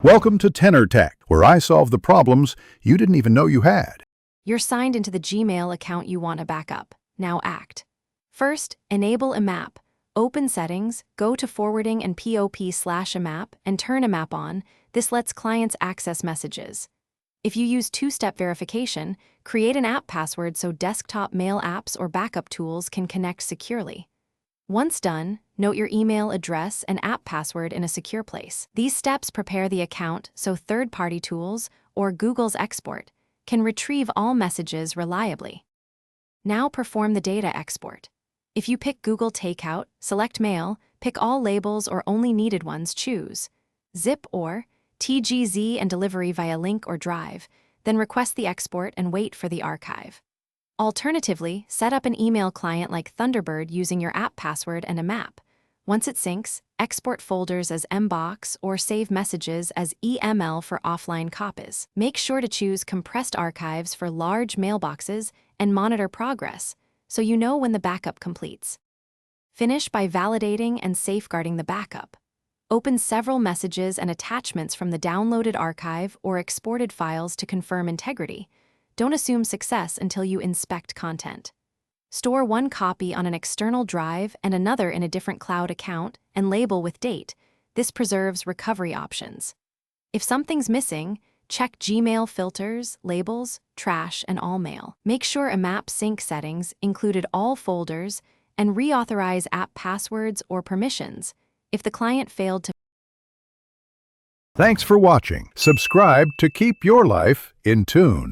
Welcome to Tenor Tech, where I solve the problems you didn't even know you had. You're signed into the Gmail account you want to back up. Now act. First, enable IMAP. Open Settings, go to Forwarding and POP/IMAP and turn IMAP on. This lets clients access messages. If you use two-step verification, create an app password so desktop mail apps or backup tools can connect securely. Once done, note your email address and app password in a secure place. These steps prepare the account so third-party tools, or Google's export, can retrieve all messages reliably. Now perform the data export. If you pick Google Takeout, select Mail, pick all labels or only needed ones, choose Zip or TGZ and delivery via link or drive, then request the export and wait for the archive. Alternatively, set up an email client like Thunderbird using your app password and IMAP. Once it syncs, export folders as Mbox or save messages as EML for offline copies. Make sure to choose compressed archives for large mailboxes and monitor progress, so you know when the backup completes. Finish by validating and safeguarding the backup. Open several messages and attachments from the downloaded archive or exported files to confirm integrity. Don't assume success until you inspect content. Store one copy on an external drive and another in a different cloud account and label with date. This preserves recovery options. If something's missing, check Gmail filters, labels, trash, and all mail. Make sure IMAP sync settings included all folders and reauthorize app passwords or permissions if the client failed to. Thanks for watching. Subscribe to keep your life in tune.